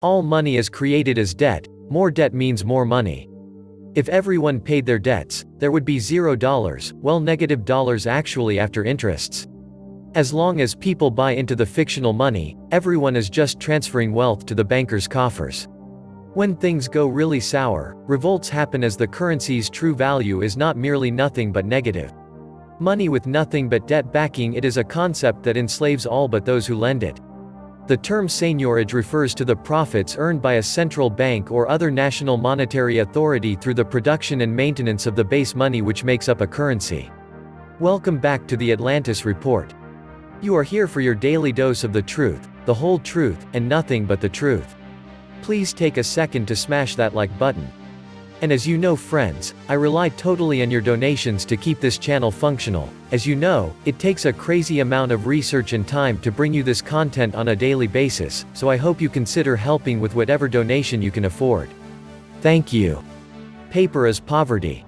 All money is created as debt. More debt means more money. If everyone paid their debts, there would be $0, well, negative dollars actually after interests. As long as people buy into the fictional money, everyone is just transferring wealth to the banker's coffers. When things go really sour, revolts happen as the currency's true value is not merely nothing but negative. Money with nothing but debt backing it is a concept that enslaves all but those who lend it. The term seigniorage refers to the profits earned by a central bank or other national monetary authority through the production and maintenance of the base money which makes up a currency. Welcome back to the Atlantis Report. You are here for your daily dose of the truth, the whole truth, and nothing but the truth. Please take a second to smash that like button. And as you know, friends, I rely totally on your donations to keep this channel functional. As you know, it takes a crazy amount of research and time to bring you this content on a daily basis, so I hope you consider helping with whatever donation you can afford. Thank you. Paper is poverty.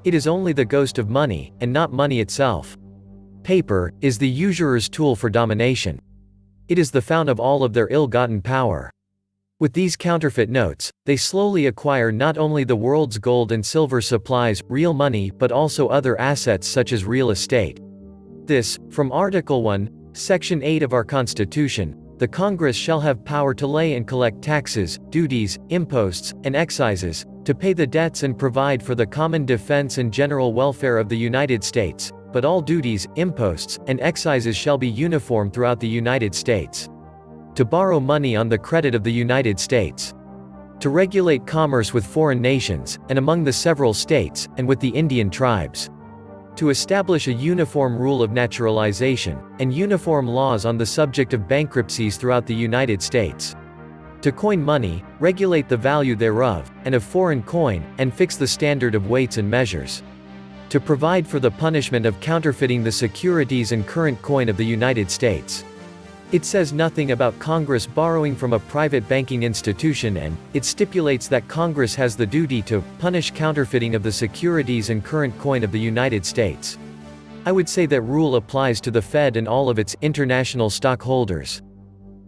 It is only the ghost of money, and not money itself. Paper is the usurer's tool for domination. It is the fount of all of their ill-gotten power. With these counterfeit notes, they slowly acquire not only the world's gold and silver supplies, real money, but also other assets such as real estate. This, from Article 1, Section 8 of our Constitution, the Congress shall have power to lay and collect taxes, duties, imposts, and excises, to pay the debts and provide for the common defense and general welfare of the United States, but all duties, imposts, and excises shall be uniform throughout the United States. To borrow money on the credit of the United States. To regulate commerce with foreign nations, and among the several states, and with the Indian tribes. To establish a uniform rule of naturalization, and uniform laws on the subject of bankruptcies throughout the United States. To coin money, regulate the value thereof, and of foreign coin, and fix the standard of weights and measures. To provide for the punishment of counterfeiting the securities and current coin of the United States. It says nothing about Congress borrowing from a private banking institution, and it stipulates that Congress has the duty to punish counterfeiting of the securities and current coin of the United States. I would say that rule applies to the Fed and all of its international stockholders.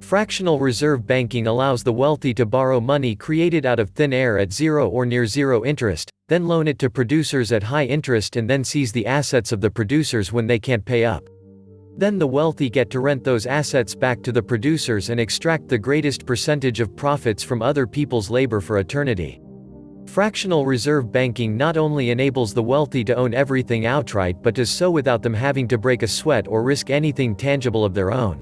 Fractional reserve banking allows the wealthy to borrow money created out of thin air at zero or near zero interest, then loan it to producers at high interest and then seize the assets of the producers when they can't pay up. Then the wealthy get to rent those assets back to the producers and extract the greatest percentage of profits from other people's labor for eternity. Fractional reserve banking not only enables the wealthy to own everything outright but does so without them having to break a sweat or risk anything tangible of their own.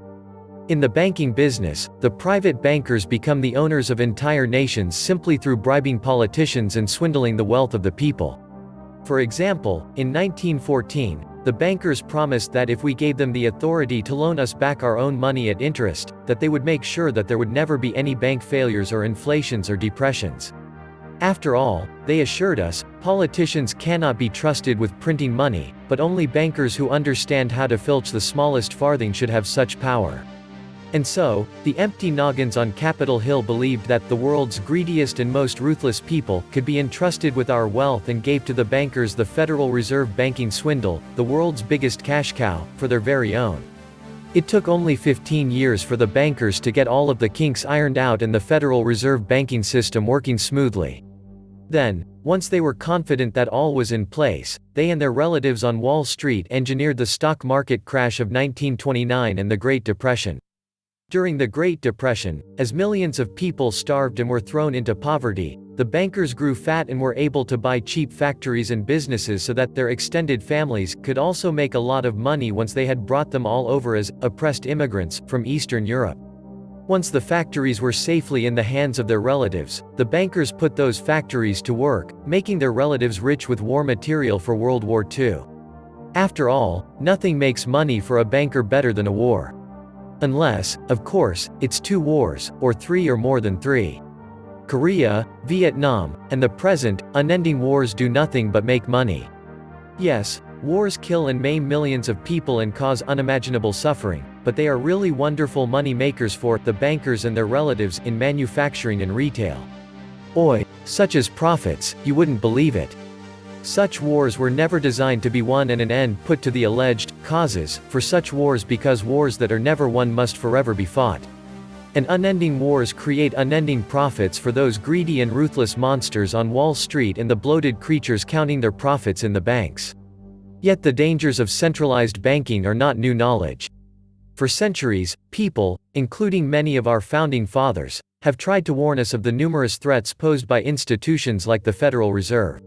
In the banking business, the private bankers become the owners of entire nations simply through bribing politicians and swindling the wealth of the people. For example, in 1914, the bankers promised that if we gave them the authority to loan us back our own money at interest, that they would make sure that there would never be any bank failures or inflations or depressions. After all, they assured us, politicians cannot be trusted with printing money, but only bankers who understand how to filch the smallest farthing should have such power. And so, the empty noggins on Capitol Hill believed that the world's greediest and most ruthless people could be entrusted with our wealth and gave to the bankers the Federal Reserve banking swindle, the world's biggest cash cow, for their very own. It took only 15 years for the bankers to get all of the kinks ironed out and the Federal Reserve banking system working smoothly. Then, once they were confident that all was in place, they and their relatives on Wall Street engineered the stock market crash of 1929 and the Great Depression. During the Great Depression, as millions of people starved and were thrown into poverty, the bankers grew fat and were able to buy cheap factories and businesses so that their extended families could also make a lot of money once they had brought them all over as oppressed immigrants from Eastern Europe. Once the factories were safely in the hands of their relatives, the bankers put those factories to work, making their relatives rich with war material for World War II. After all, nothing makes money for a banker better than a war. Unless, of course, it's 2 wars, or 3 or more than 3. Korea, Vietnam, and the present, unending wars do nothing but make money. Yes, wars kill and maim millions of people and cause unimaginable suffering, but they are really wonderful money makers for the bankers and their relatives in manufacturing and retail. Oi, such as profits, you wouldn't believe it. Such wars were never designed to be won and an end put to the alleged causes for such wars, because wars that are never won must forever be fought. And unending wars create unending profits for those greedy and ruthless monsters on Wall Street and the bloated creatures counting their profits in the banks. Yet the dangers of centralized banking are not new knowledge. For centuries, people, including many of our founding fathers, have tried to warn us of the numerous threats posed by institutions like the Federal Reserve.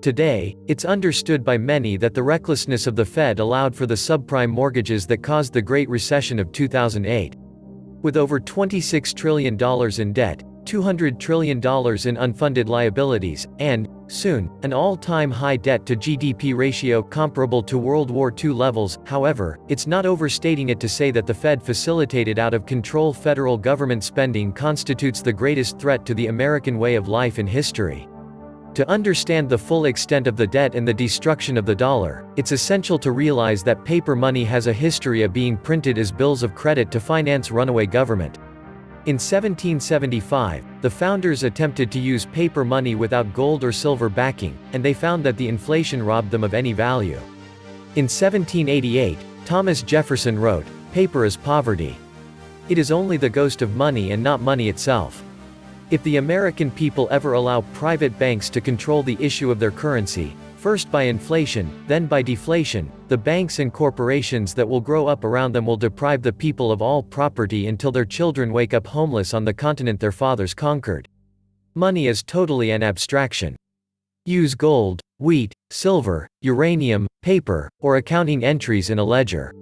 Today, it's understood by many that the recklessness of the Fed allowed for the subprime mortgages that caused the Great Recession of 2008. With over $26 trillion in debt, $200 trillion in unfunded liabilities, and, soon, an all-time high debt-to-GDP ratio comparable to World War II levels, however, it's not overstating it to say that the Fed facilitated out-of-control federal government spending constitutes the greatest threat to the American way of life in history. To understand the full extent of the debt and the destruction of the dollar, it's essential to realize that paper money has a history of being printed as bills of credit to finance runaway government. In 1775, the founders attempted to use paper money without gold or silver backing, and they found that the inflation robbed them of any value. In 1788, Thomas Jefferson wrote, "Paper is poverty. It is only the ghost of money and not money itself." If the American people ever allow private banks to control the issue of their currency, first by inflation, then by deflation, the banks and corporations that will grow up around them will deprive the people of all property until their children wake up homeless on the continent their fathers conquered. Money is totally an abstraction. Use gold, wheat, silver, uranium, paper, or accounting entries in a ledger.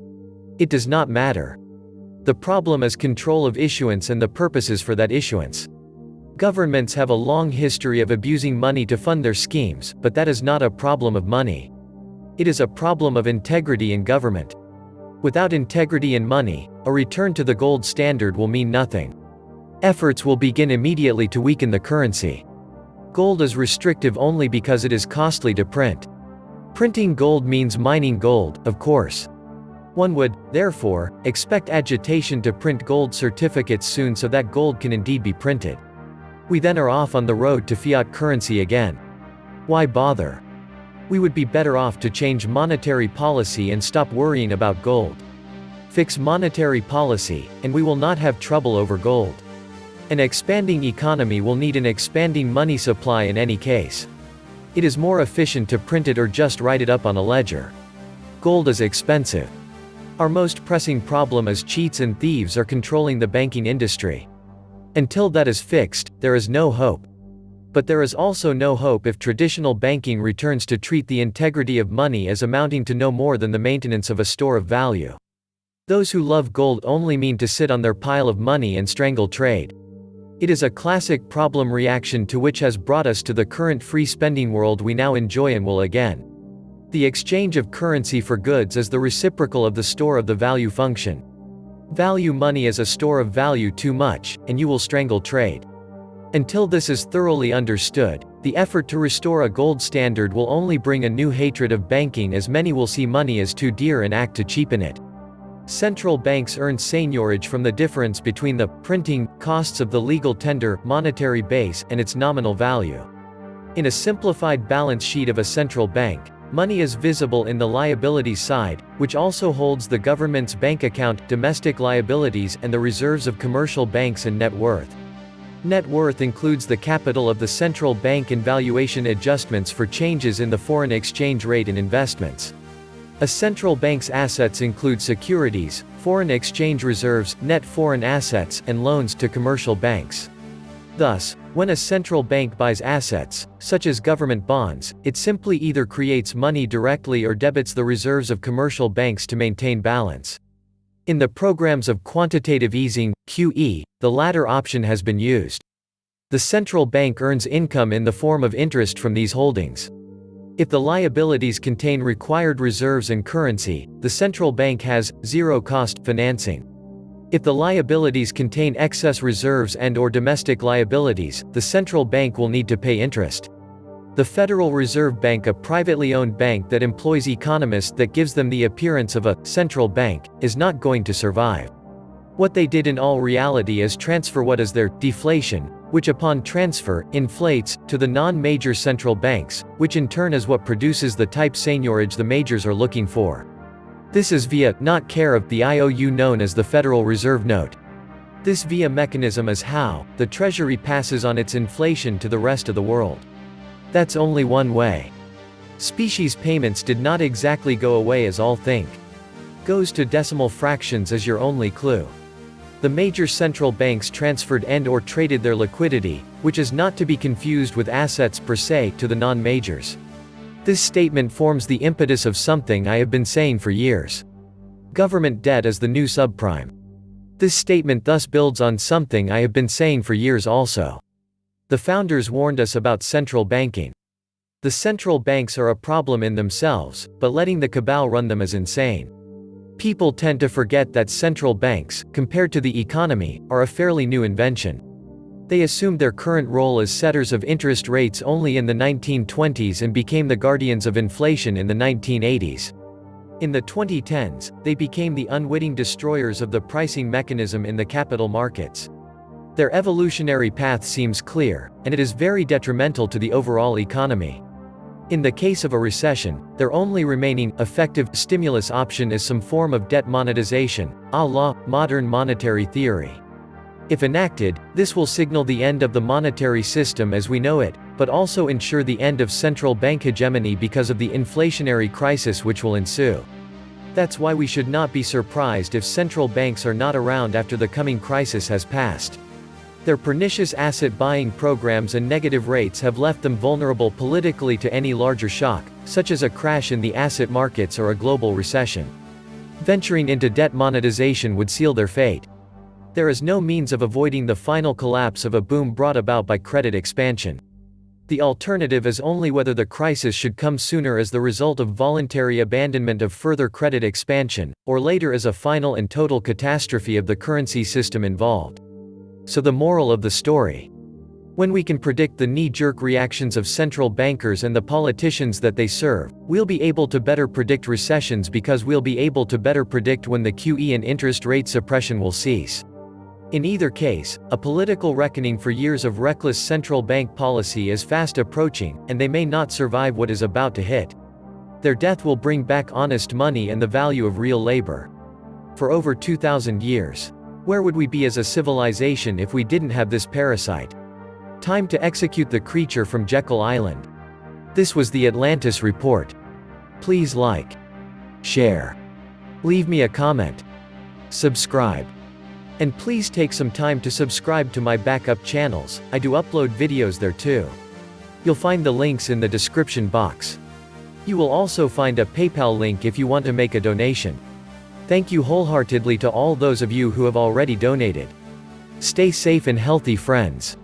It does not matter. The problem is control of issuance and the purposes for that issuance. Governments have a long history of abusing money to fund their schemes, but that is not a problem of money. It is a problem of integrity in government. Without integrity in money, a return to the gold standard will mean nothing. Efforts will begin immediately to weaken the currency. Gold is restrictive only because it is costly to print. Printing gold means mining gold, of course. One would, therefore, expect agitation to print gold certificates soon so that gold can indeed be printed. We then are off on the road to fiat currency again. Why bother? We would be better off to change monetary policy and stop worrying about gold. Fix monetary policy, and we will not have trouble over gold. An expanding economy will need an expanding money supply in any case. It is more efficient to print it or just write it up on a ledger. Gold is expensive. Our most pressing problem is cheats and thieves are controlling the banking industry. Until that is fixed, there is no hope. But there is also no hope if traditional banking returns to treat the integrity of money as amounting to no more than the maintenance of a store of value. Those who love gold only mean to sit on their pile of money and strangle trade. It is a classic problem reaction to which has brought us to the current free spending world we now enjoy and will again. The exchange of currency for goods is the reciprocal of the store of the value function. Value money as a store of value too much, and you will strangle trade. Until this is thoroughly understood, the effort to restore a gold standard will only bring a new hatred of banking as many will see money as too dear and act to cheapen it. Central banks earn seigniorage from the difference between the printing costs of the legal tender monetary base and its nominal value. In a simplified balance sheet of a central bank, money is visible in the liabilities side, which also holds the government's bank account, domestic liabilities, and the reserves of commercial banks and net worth. Net worth includes the capital of the central bank and valuation adjustments for changes in the foreign exchange rate and investments. A central bank's assets include securities, foreign exchange reserves, net foreign assets, and loans to commercial banks. Thus, when a central bank buys assets, such as government bonds, it simply either creates money directly or debits the reserves of commercial banks to maintain balance. In the programs of quantitative easing, QE, the latter option has been used. The central bank earns income in the form of interest from these holdings. If the liabilities contain required reserves and currency, the central bank has zero-cost financing. If the liabilities contain excess reserves and/or domestic liabilities, the central bank will need to pay interest. The Federal Reserve Bank, a privately owned bank that employs economists that gives them the appearance of a central bank, is not going to survive. What they did in all reality is transfer what is their deflation, which upon transfer, inflates, to the non-major central banks, which in turn is what produces the type seigniorage the majors are looking for. This is via, not care of, the IOU known as the Federal Reserve Note. This via mechanism is how the treasury passes on its inflation to the rest of the world. That's only one way. Species payments did not exactly go away as all think. Goes to decimal fractions as your only clue. The major central banks transferred and/or traded their liquidity, which is not to be confused with assets per se, to the non-majors. This statement forms the impetus of something I have been saying for years. Government debt is the new subprime. This statement thus builds on something I have been saying for years also. The founders warned us about central banking. The central banks are a problem in themselves, but letting the cabal run them is insane. People tend to forget that central banks, compared to the economy, are a fairly new invention. They assumed their current role as setters of interest rates only in the 1920s and became the guardians of inflation in the 1980s. In the 2010s, they became the unwitting destroyers of the pricing mechanism in the capital markets. Their evolutionary path seems clear, and it is very detrimental to the overall economy. In the case of a recession, their only remaining, effective, stimulus option is some form of debt monetization, à la modern monetary theory. If enacted, this will signal the end of the monetary system as we know it, but also ensure the end of central bank hegemony because of the inflationary crisis which will ensue. That's why we should not be surprised if central banks are not around after the coming crisis has passed. Their pernicious asset-buying programs and negative rates have left them vulnerable politically to any larger shock, such as a crash in the asset markets or a global recession. Venturing into debt monetization would seal their fate. There is no means of avoiding the final collapse of a boom brought about by credit expansion. The alternative is only whether the crisis should come sooner as the result of voluntary abandonment of further credit expansion, or later as a final and total catastrophe of the currency system involved. So the moral of the story. When we can predict the knee-jerk reactions of central bankers and the politicians that they serve, we'll be able to better predict recessions because we'll be able to better predict when the QE and interest rate suppression will cease. In either case, a political reckoning for years of reckless central bank policy is fast approaching, and they may not survive what is about to hit. Their death will bring back honest money and the value of real labor. For over 2,000 years. Where would we be as a civilization if we didn't have this parasite? Time to execute the creature from Jekyll Island. This was the Atlantis Report. Please like, share, leave me a comment, subscribe. And please take some time to subscribe to my backup channels, I do upload videos there too. You'll find the links in the description box. You will also find a PayPal link if you want to make a donation. Thank you wholeheartedly to all those of you who have already donated. Stay safe and healthy, friends.